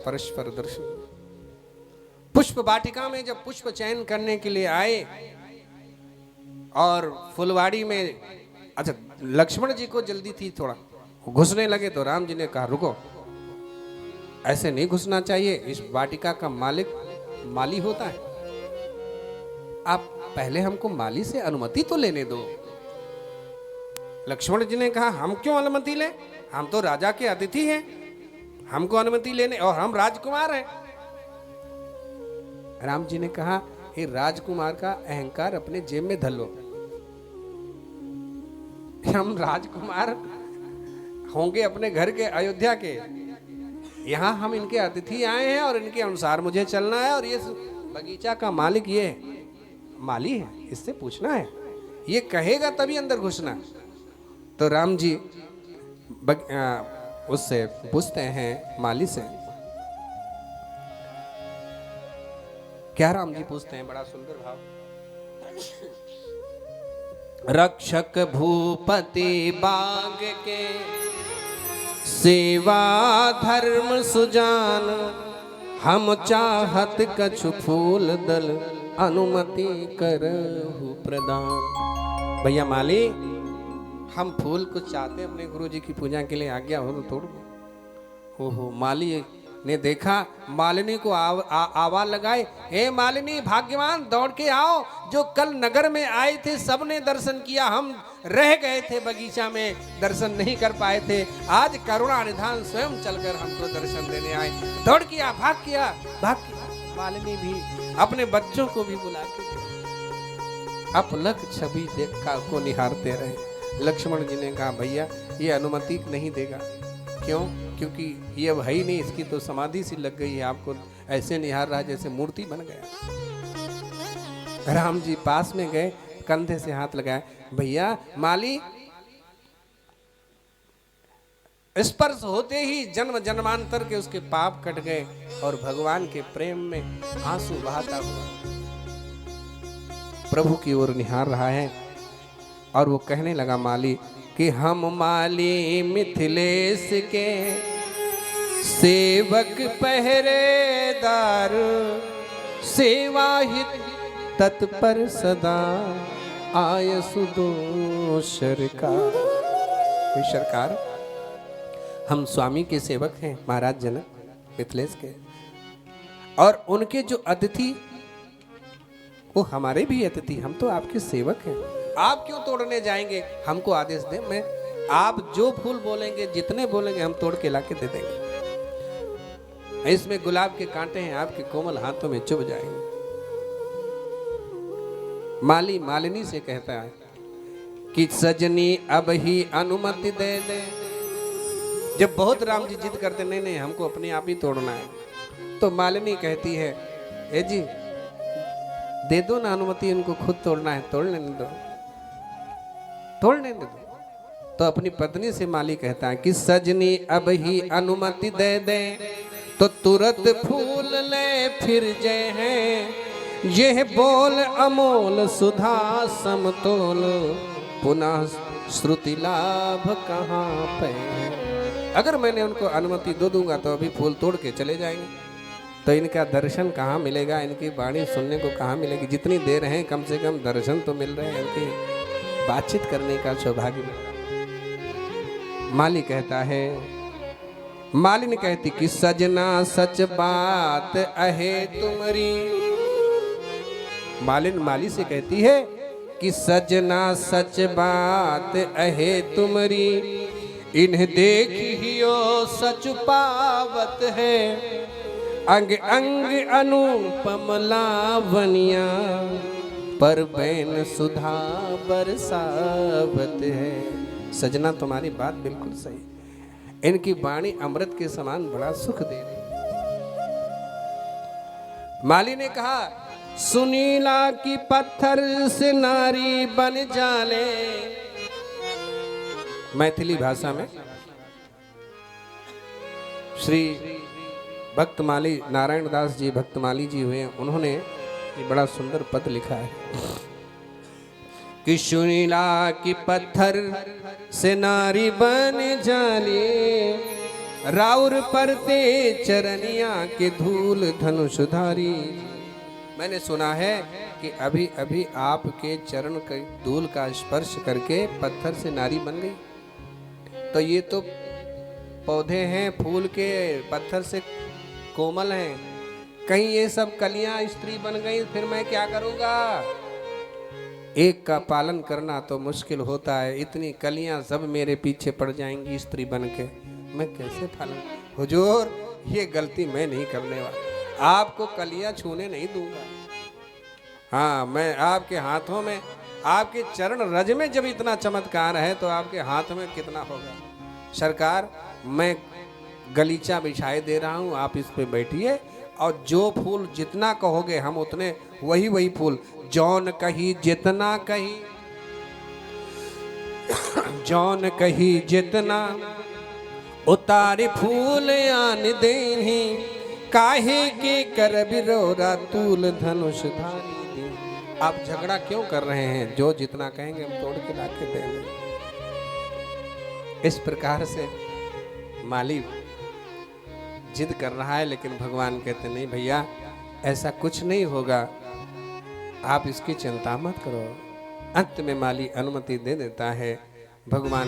परस्पर दर्शन। पुष्प वाटिका में जब पुष्प चयन करने के लिए आए और फुलवाड़ी में, अच्छा लक्ष्मण जी को जल्दी थी थोड़ा, घुसने लगे तो राम जी ने कहा रुको, ऐसे नहीं घुसना चाहिए, इस वाटिका का मालिक माली होता है, आप पहले हमको माली से अनुमति तो लेने दो। लक्ष्मण जी ने कहा हम क्यों अनुमति लें, हम तो राजा के अतिथि हैं, हमको अनुमति लेने, और हम राजकुमार हैं। राम जी ने कहा हे राजकुमार का अहंकार अपने जेब में धर लो, हम राजकुमार होंगे अपने घर के, अयोध्या के, यहाँ हम इनके अतिथि आए हैं और इनके अनुसार मुझे चलना है, और ये बगीचा का मालिक ये माली है, इससे पूछना है, ये कहेगा तभी अंदर घुसना। तो राम जी उससे पूछते हैं माली से, क्या राम जी पूछते हैं, बड़ा सुंदर भाव। रक्षक भूपति बाग के सेवा धर्म सुजान, हम चाहत कछु फूल दल अनुमति करहु प्रदान। भैया माली, हम फूल को चाहते अपने गुरु जी की पूजा के लिए, आज्ञा हो तो तोड़ दो। हो माली ने देखा मालिनी को आवाज लगाए, हे मालिनी भाग्यवान दौड़ के आओ, जो कल नगर में आए थे सबने दर्शन किया, हम रह गए थे बगीचा में, दर्शन नहीं कर पाए थे, आज करुणा निधान स्वयं चलकर हमको दर्शन देने आए। दौड़ किया, भाग किया। मालिनी भी अपने बच्चों को भी बुला के अपलक छवि देखा को निहारते रहे। लक्ष्मण जी ने कहा भैया ये अनुमति नहीं देगा, क्यों, क्योंकि ये अब है ही नहीं, इसकी तो समाधि सी लग गई है, आपको ऐसे निहार रहा जैसे मूर्ति बन गया। राम जी पास में गए, कंधे से हाथ लगाए, भैया माली स्पर्श होते ही जन्म जन्मांतर के उसके पाप कट गए और भगवान के प्रेम में आंसू बहाता हुआ प्रभु की ओर निहार रहा है। और वो कहने लगा माली कि हम माली मिथिलेश के सेवक पहरेदार, सेवा हित तत्पर सदा आय सुदो सरकार। सरकार हम स्वामी के सेवक हैं, महाराज जनक मिथिलेश के, और उनके जो अतिथि वो हमारे भी अतिथि, हम तो आपके सेवक हैं, आप क्यों तोड़ने जाएंगे, हमको आदेश दें, मैं आप जो फूल बोलेंगे जितने बोलेंगे हम तोड़ के लाके दे देंगे। इसमें गुलाब के कांटे हैं, आपके कोमल हाथों में चुभ जाएंगे। माली मालिनी से कहता है कि सजनी अब ही अनुमति दे दे। जब बहुत राम जी जिद करते नहीं नहीं हमको अपने आप ही तोड़ना है, तो मालिनी कहती है ए जी दे दो ना अनुमति, इनको खुद तोड़ना है, तोड़ लेने दो, तोड़ने दो। तो अपनी पत्नी से माली कहता है कि सजनी अब ही अनुमति दे दे, तो तुरंत फूल ले फिर जय है, यह बोल अमोल सुधा समतोल, पुनः श्रुति लाभ कहाँ पे। अगर मैंने उनको अनुमति दे दूंगा तो अभी फूल तोड़ के चले जाएंगे, तो इनका दर्शन कहाँ मिलेगा, इनकी वाणी सुनने को कहाँ मिलेगी। जितनी देर है कम से कम दर्शन तो मिल रहे हैं, इनकी बातचीत करने का सौभाग्य मिला। माली कहता है, मालिनी कहती कि सजना सच बात अहे तुम्हारी। मालिन माली से कहती है कि सजना सच बात अहे तुम्हारी, इन्हें देखियो सच पावत है, अंग अंग अनुपम लावनिया, पर बैन सुधा बरसावत है। सजना तुम्हारी बात बिल्कुल सही, इनकी वाणी अमृत के समान बड़ा सुख दे रही। माली ने कहा सुनीला की पत्थर से नारी बन जाले। मैथिली भाषा में श्री भक्तमाली नारायण दास जी भक्तमाली जी हुए, उन्होंने ये बड़ा सुंदर पद लिखा है कि सुनीला की पत्थर से नारी बन जाले, राउर परते चरनिया के धूल धनुषधारी। मैंने सुना है कि अभी अभी आपके चरण के धूल का स्पर्श करके पत्थर से नारी बन गई। तो ये तो पौधे हैं फूल के, पत्थर से कोमल हैं, कहीं ये सब कलियां स्त्री बन गई, फिर मैं क्या करूंगा? एक का पालन करना तो मुश्किल होता है, इतनी कलियां सब मेरे पीछे पड़ जाएंगी स्त्री बन के, मैं कैसे पालन? हुजूर ये गलती मैं नहीं करने वाला, आपको कलियां छूने नहीं दूंगा। हाँ, मैं आपके हाथों में, आपके चरण रज में जब इतना चमत्कार है तो आपके हाथ में कितना होगा। सरकार मैं गलीचा बिछाए दे रहा हूँ, आप इस पे बैठिए और जो फूल जितना कहोगे हम उतने, वही फूल जौन कही जितना कही, जौन कही जितना उतारे फूल आन देही, काहे के कर बिरोरा तूल धनुष धारी। आप झगड़ा क्यों कर रहे हैं? जो जितना कहेंगे हम तोड़ के लाके देंगे। इस प्रकार से माली जिद कर रहा है, लेकिन भगवान कहते नहीं भैया ऐसा कुछ नहीं होगा, आप इसकी चिंता मत करो। अंत में माली अनुमति दे देता है। भगवान